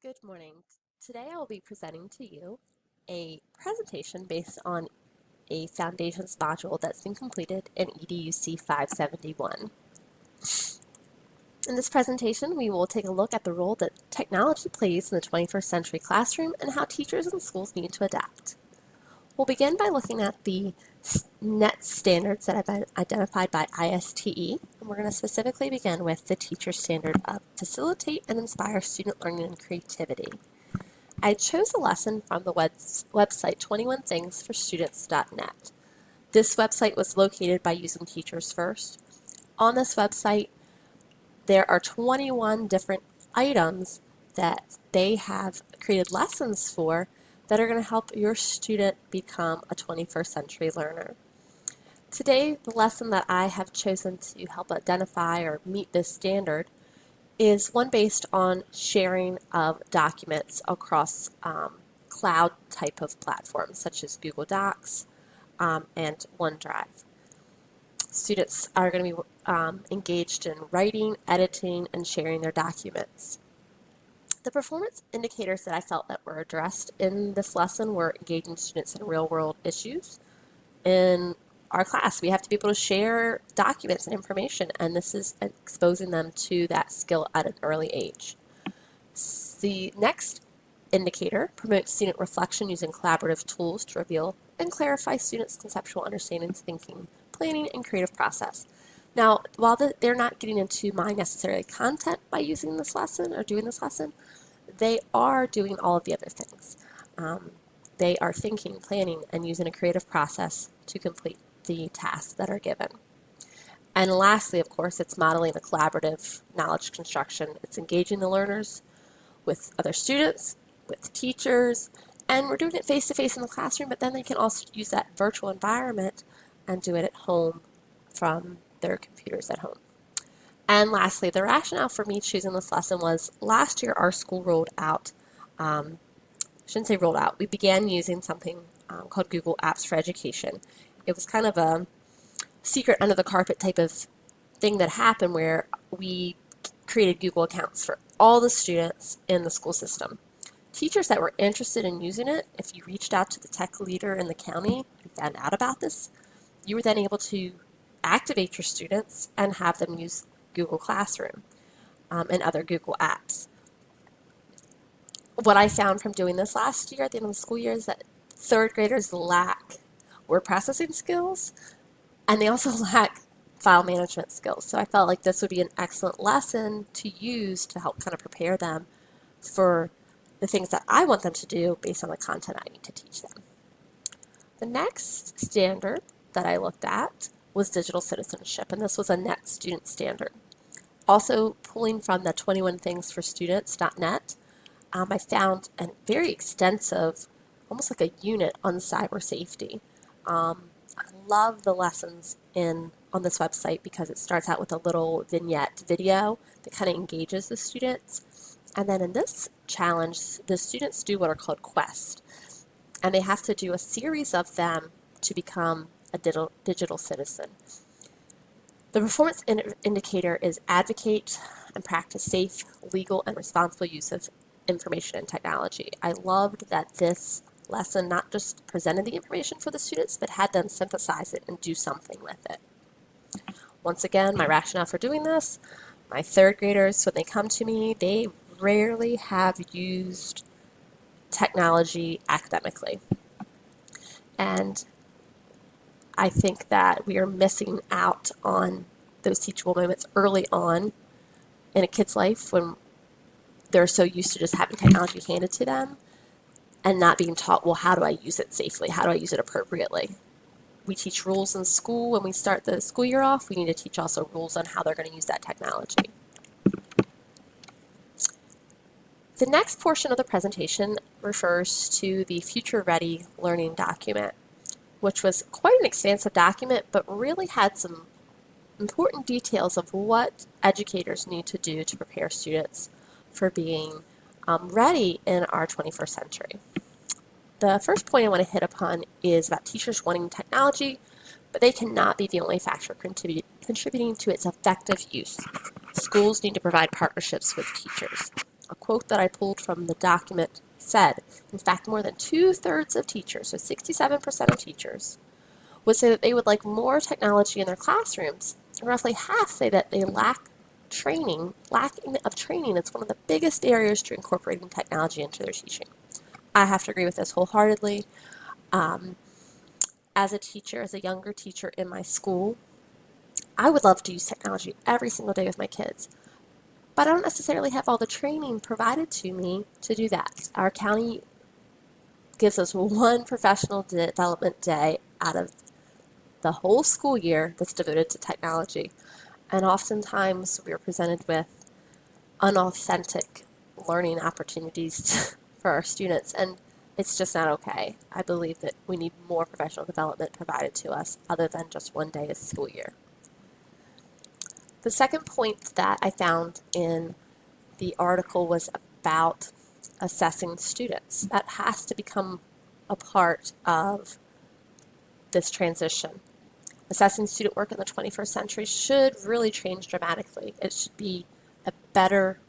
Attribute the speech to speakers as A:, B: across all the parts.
A: Good morning. Today I will be presenting to you a presentation based on a Foundations module that's been completed in EDUC 571. In this presentation, we will take a look at the role that technology plays in the 21st century classroom and how teachers and schools need to adapt. We'll begin by looking at the net standards that have been identified by ISTE, and we're going to specifically begin with the teacher standard of facilitate and inspire student learning and creativity. I chose a lesson from the website 21thingsforstudents.net. This website was located by using Teachers First. On this website, there are 21 different items that they have created lessons for that are going to help your student become a 21st century learner. Today, the lesson that I have chosen to help identify or meet this standard is one based on sharing of documents across cloud type of platforms such as Google Docs and OneDrive. Students are going to be engaged in writing, editing, and sharing their documents. The performance indicators that I felt that were addressed in this lesson were engaging students in real-world issues. In our class, we have to be able to share documents and information, and this is exposing them to that skill at an early age. The next indicator promotes student reflection using collaborative tools to reveal and clarify students' conceptual understandings, thinking, planning, and creative process. Now, while they're not getting into my necessarily content by using this lesson or doing this lesson, they are doing all of the other things. They are thinking, planning, and using a creative process to complete the tasks that are given. And lastly, of course, it's modeling a collaborative knowledge construction. It's engaging the learners with other students, with teachers, and we're doing it face-to-face in the classroom, but then they can also use that virtual environment and do it at home from their computers at home. And lastly, the rationale for me choosing this lesson was last year our school rolled out, shouldn't say rolled out, we began using something called Google Apps for Education. It was kind of a secret under the carpet type of thing that happened where we created Google accounts for all the students in the school system. Teachers that were interested in using it, if you reached out to the tech leader in the county and found out about this, you were then able to activate your students and have them use Google Classroom and other Google apps. What I found from doing this last year at the end of the school year is that third graders lack word processing skills, and they also lack file management skills. So I felt like this would be an excellent lesson to use to help kind of prepare them for the things that I want them to do based on the content I need to teach them. The next standard that I looked at was digital citizenship, and this was a net student standard. Also pulling from the 21thingsforstudents.net, I found a very extensive, almost like a unit on cyber safety. I love the lessons on this website because it starts out with a little vignette video that kind of engages the students. And then in this challenge, the students do what are called quests. And they have to do a series of them to become a digital citizen. The performance indicator is advocate and practice safe, legal, and responsible use of information and technology. I loved that this lesson not just presented the information for the students, but had them synthesize it and do something with it. Once again, my rationale for doing this, my third graders, when they come to me, they rarely have used technology academically. And I think that we are missing out on those teachable moments early on in a kid's life when they're so used to just having technology handed to them and not being taught, well, how do I use it safely? How do I use it appropriately? We teach rules in school when we start the school year off. We need to teach also rules on how they're going to use that technology. The next portion of the presentation refers to the Future Ready Learning document, which was quite an expansive document, but really had some important details of what educators need to do to prepare students for being ready in our 21st century. The first point I want to hit upon is about teachers wanting technology, but they cannot be the only factor contributing to its effective use. Schools need to provide partnerships with teachers. A quote that I pulled from the document said, in fact, more than 2/3 of teachers, so 67% of teachers, would say that they would like more technology in their classrooms. And roughly half say that they lack training. Lacking of training is one of the biggest barriers to incorporating technology into their teaching. I have to agree with this wholeheartedly. Um, as a teacher, as a younger teacher in my school, I would love to use technology every single day with my kids, but I don't necessarily have all the training provided to me to do that. Our county gives us one professional development day out of the whole school year that's devoted to technology. And oftentimes we are presented with unauthentic learning opportunities for our students, and it's just not okay. I believe that we need more professional development provided to us other than just one day a school year. The second point that I found in the article was about assessing students. That has to become a part of this transition. Assessing student work in the 21st century should really change dramatically. It should be a better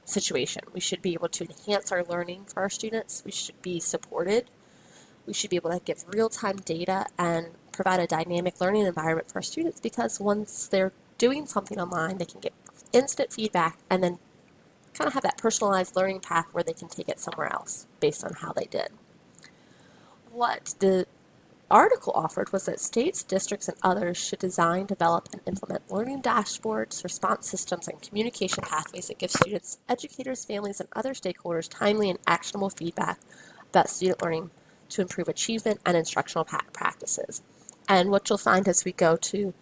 A: situation. We should be able to enhance our learning for our students. We should be supported. We should be able to give real-time data and provide a dynamic learning environment for our students, because once they're doing something online, they can get instant feedback and then kind of have that personalized learning path where they can take it somewhere else based on how they did. What the article offered was that states, districts, and others should design, develop, and implement learning dashboards, response systems, and communication pathways that give students, educators, families, and other stakeholders timely and actionable feedback about student learning to improve achievement and instructional practices. And what you'll find as we go to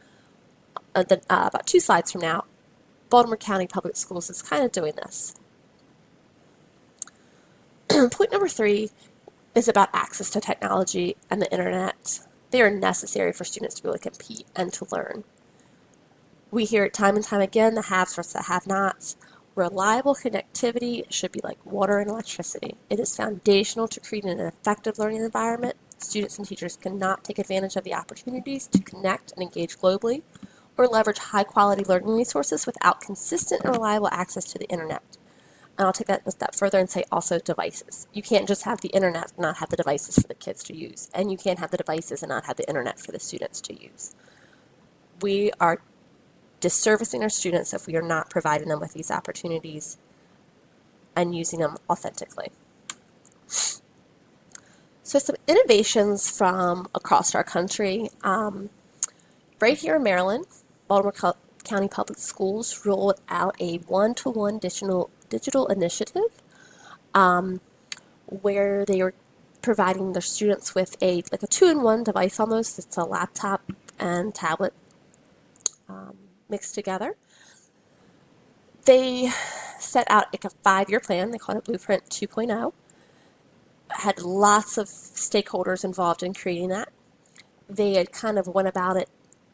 A: about 2 slides from now, Baltimore County Public Schools is kind of doing this. Point number 3 is about access to technology and the internet. They are necessary for students to be able to compete and to learn. We hear it time and time again, the haves versus the have-nots. Reliable connectivity should be like water and electricity. It is foundational to creating an effective learning environment. Students and teachers cannot take advantage of the opportunities to connect and engage globally or leverage high-quality learning resources without consistent and reliable access to the internet. And I'll take that a step further and say also devices. You can't just have the internet and not have the devices for the kids to use. And you can't have the devices and not have the internet for the students to use. We are disservicing our students if we are not providing them with these opportunities and using them authentically. So some innovations from across our country. Right here in Maryland, Baltimore County Public Schools rolled out a one-to-one digital initiative where they were providing their students with a 2-in-1 device almost. It's a laptop and tablet mixed together. They set out like a 5-year plan. They called it Blueprint 2.0. Had lots of stakeholders involved in creating that. They had kind of went about it,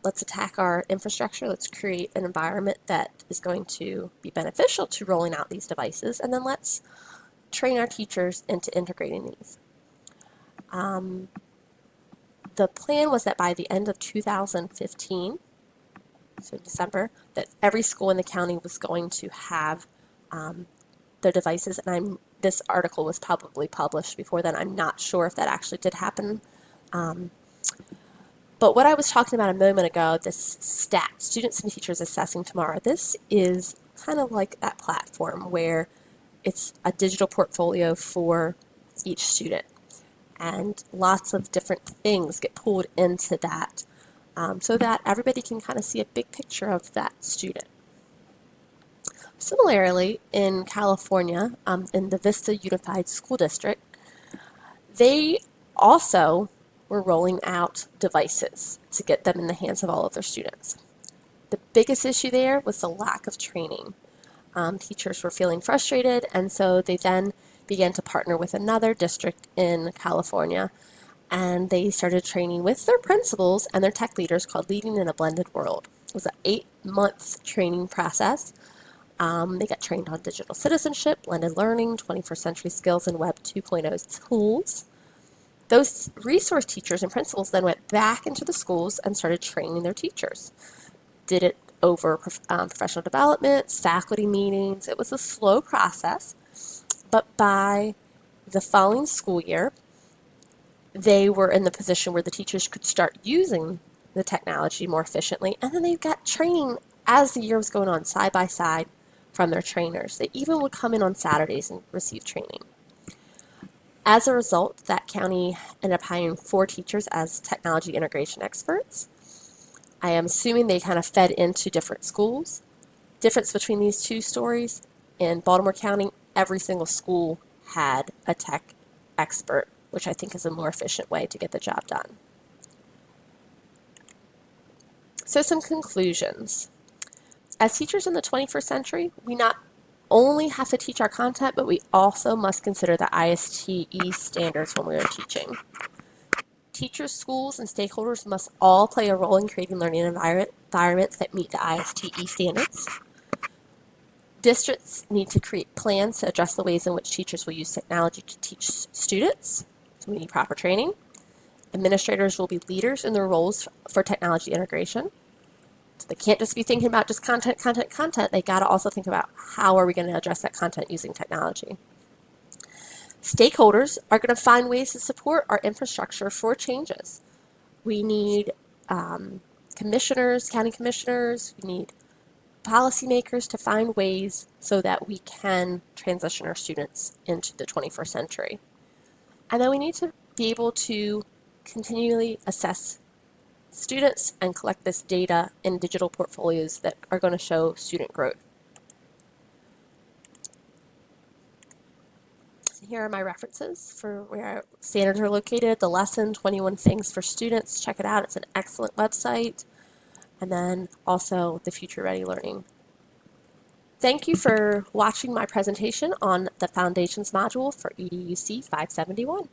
A: let's attack our infrastructure, let's create an environment that is going to be beneficial to rolling out these devices, and then let's train our teachers into integrating these. The plan was that by the end of 2015, so December, that every school in the county was going to have their devices, and this article was probably published before then. I'm not sure if that actually did happen. But what I was talking about a moment ago, this STAT, Students and Teachers Assessing Tomorrow, this is kind of like that platform where it's a digital portfolio for each student. And lots of different things get pulled into that so that everybody can kind of see a big picture of that student. Similarly, in California, in the Vista Unified School District, they also were rolling out devices to get them in the hands of all of their students. The biggest issue there was the lack of training. Teachers were feeling frustrated, and so they then began to partner with another district in California, and they started training with their principals and their tech leaders called Leading in a Blended World. It was an 8-month training process. They got trained on digital citizenship, blended learning, 21st century skills, and Web 2.0 tools. Those resource teachers and principals then went back into the schools and started training their teachers. Did it over professional developments, faculty meetings. It was a slow process, but by the following school year, they were in the position where the teachers could start using the technology more efficiently, and then they got training as the year was going on, side by side from their trainers. They even would come in on Saturdays and receive training. As a result, that county ended up hiring 4 teachers as technology integration experts. I am assuming they kind of fed into different schools. Difference between these two stories: in Baltimore County, every single school had a tech expert, which I think is a more efficient way to get the job done. So some conclusions. As teachers in the 21st century, we not only have to teach our content, but we also must consider the ISTE standards when we are teaching. Teachers, schools, and stakeholders must all play a role in creating learning environments that meet the ISTE standards. Districts need to create plans to address the ways in which teachers will use technology to teach students. So we need proper training. Administrators will be leaders in their roles for technology integration. So they can't just be thinking about just content. They got to also think about how are we going to address that content using technology. Stakeholders are going to find ways to support our infrastructure for changes. We need commissioners, county commissioners, we need policymakers to find ways so that we can transition our students into the 21st century. And then we need to be able to continually assess students and collect this data in digital portfolios that are going to show student growth. So here are my references for where our standards are located. The lesson, 21 Things for Students. Check it out. It's an excellent website. And then also the Future Ready Learning. Thank you for watching my presentation on the Foundations module for EDUC 571.